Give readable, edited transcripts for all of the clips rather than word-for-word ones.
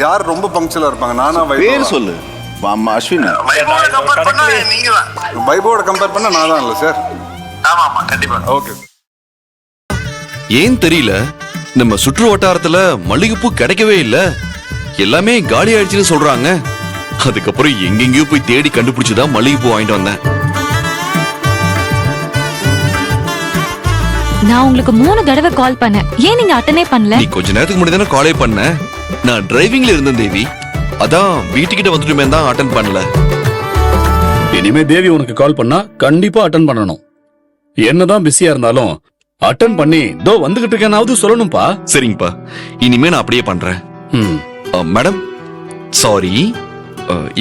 யார் ரொம்ப பங்க்சுவலா இருப்பாங்க? நானா பேர் சொல்லு. அம்மா அஸ்வின். வைபோட கம்பேர் பண்ணா நான் தான் இல்ல சார். ஆமா கண்டிப்பா. ஓகே. ஏன் தெரியல, நம்ம சுற்று வட்டாரத்துல மல்லிகைப்பூ கிடைக்கவே இல்ல, எல்லாமே காலி ஆயிடுச்சுன்னு சொல்றாங்க. அதுக்கப்புறம் எங்கெங்கயோ போய் தேடி கண்டுபிடிச்சுதான் மல்லிகைப்பூ வாங்கிட்டு வந்தேன். நான் உங்களுக்கு 3 தடவை கால் பண்ணேன், ஏன் நீங்க அட்டனே பண்ணல? நீ கொஞ்ச நேரத்துக்கு முன்னாடி தானே காலே பண்ண. நான் டிரைவிங்ல இருந்தேன் தேவி, அதான் வீட்டுக்கிட்ட வந்துட்டுமே தான் அட்டன் பண்ணல. இனிமே தேவி உனக்கு கால் பண்ணா கண்டிப்பா அட்டன் பண்ணணும். என்னதான் பிஸியா இருந்தாலும் அட்டன் பண்ணி தோ வந்துகிட்டு இருக்கேனாவது சொல்லணும்பா. சரிங்கப்பா, இனிமே நான் அப்படியே பண்றேன். மேடம் சாரி,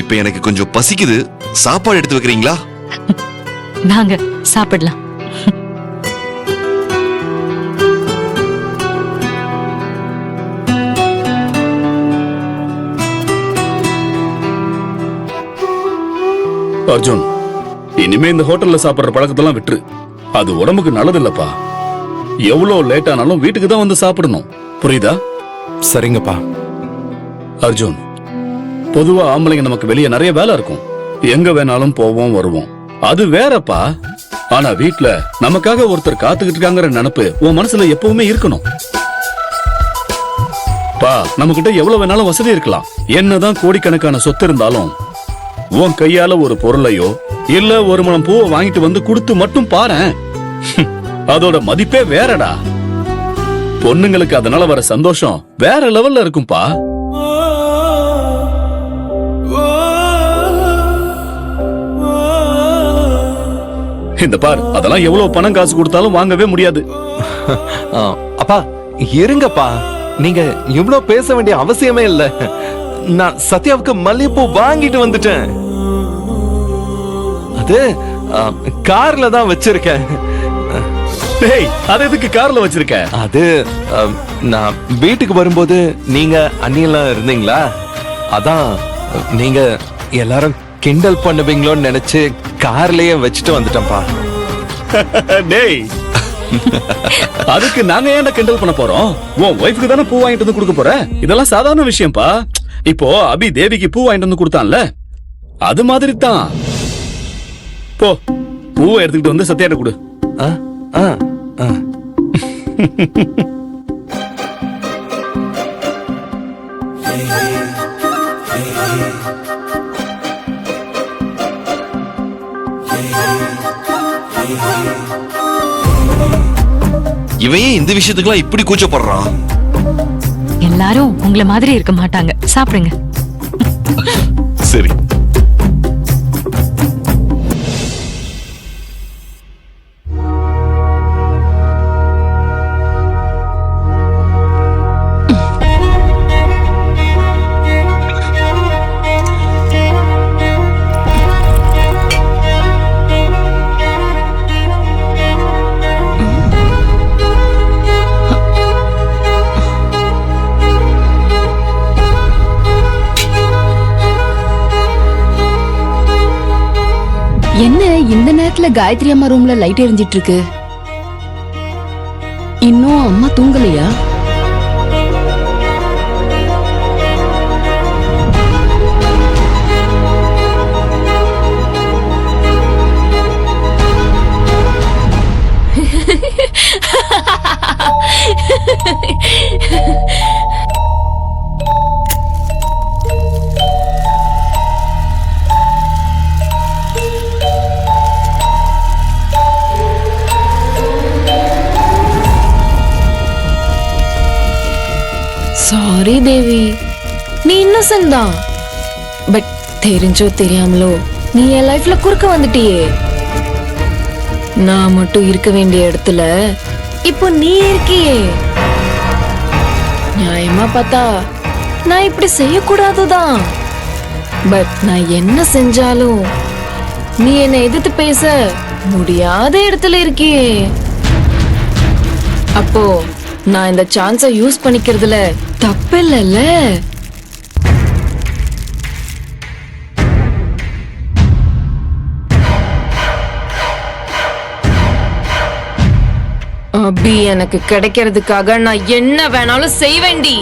இப்ப எனக்கு கொஞ்சம் பசிக்குது, சாப்பாடு எடுத்து வைக்கிறீங்களா? நாங்க சாப்பிடலாம். அர்ஜுன், இனிமே இந்த ஹோட்டல்ல சாப்பிடுற பழக்கத்தெல்லாம் விட்டுரு. அது உடம்புக்கு நல்லது இல்லப்பா. எவ்வளவு லேட் ஆனாலும் வீட்டுக்கு தான் வந்து சாப்பிடணும், புரியுதா? சரிங்கப்பா. அர்ஜுன், பொதுவா ஆம்பளைங்க நமக்கு வெளியே நிறைய வேலை இருக்கும், எங்க வேணாலும் போவோம் வருவோம், அது வேறப்பா. ஆனா வீட்ல நமக்காக ஒருத்தர் காத்துக்கிட்டு இருக்காங்கிற நினைப்பு உன் மனசுல எப்பவுமே இருக்கணும். பா, நம்ம கிட்ட எவ்வளவு வேணாலும் வசதி இருக்கலாம், என்னதான் கோடிக்கணக்கான சொத்து இருந்தாலும் உன் கையால ஒரு பொருளையோ இல்ல ஒரு மணம் பூவை வாங்கிட்டு வந்து கொடுத்து மட்டும் பாரேன், அதோட மதிப்பே வேறடா. பொண்ணுங்களுக்கு அதனால வர சந்தோஷம் வேற லெவல்ல இருக்கும்பா. இந்த பார், அதெல்லாம் எவ்வளவு பணம் காசு கொடுத்தாலும் வாங்கவே முடியாது. அப்பா இருங்கப்பா, நீங்க இவ்வளவு பேச வேண்டிய அவசியமே இல்ல. நான் சத்யாவுக்கு மல்லிகைப்பூ வாங்கிட்டு வந்துட்டேன். அது கார்ல தான் வச்சிருக்கேன். டேய், அது எதுக்கு கார்ல வச்சிருக்க? அது நான் வீட்டுக்கு வரும்போது நீங்க அண்ணியெல்லாம் இருந்தீங்களா, அதான் நீங்க எல்லாரும் கிண்டல் பண்ணுவீங்களோன்னு நினைச்சு கார்லயே வச்சுட்டு வந்துட்டேன்ப்பா. டேய், அதுக்கு நாங்க ஏன்டா கிண்டல் பண்ண போறோம்? உன் ஒய்ஃப்க்கு தானே பூ வாங்கிட்டு வந்து கொடுக்க போற. இதெல்லாம் சாதாரண விஷயம்ப்பா. இப்போ அபி தேவிக்கு பூ வாங்கிட்டு வந்து கொடுத்தான்ல, அது மாதிரி தான். போ, பூவை எடுத்துக்கிட்டு வந்து சத்யாட்ட கொடு. இவன் ஏன் இந்த விஷயத்துக்குலாம் இப்படி கூச்சப்படுறான்? எல்லாரும் உங்களை மாதிரி இருக்க மாட்டாங்க, சாப்பிடுங்க. சரி. என்ன இந்த நேரத்துல காயத்ரி அம்மா ரூம்ல லைட் எரிஞ்சிட்டு இருக்கு? இன்னும் அம்மா தூங்கலையா? சாரி தேவி, நீ இன்னசென்ட் தான். பட் தெரிஞ்சோ தெரியாமலோ நீ என் லைஃப்ல குறுக்க வந்துட்டியே. நான் மட்டும் இருக்க வேண்டிய இடத்துல இப்போ நீ இருக்கியே. நியாயமா பார்த்தா நான் இப்படி செய்யக்கூடாதுதான். பட் நான் என்ன செஞ்சாலும் நீ என்னை எதிர்த்து பேச முடியாத இடத்துல இருக்கியே. அப்போ நான் இந்த சான்ஸை யூஸ் பண்ணிக்கிறதுல தப்பு இல்லைல்ல? அபி எனக்கு கிடைக்கிறதுக்காக நான் என்ன வேணாலும் செய்வேண்டி.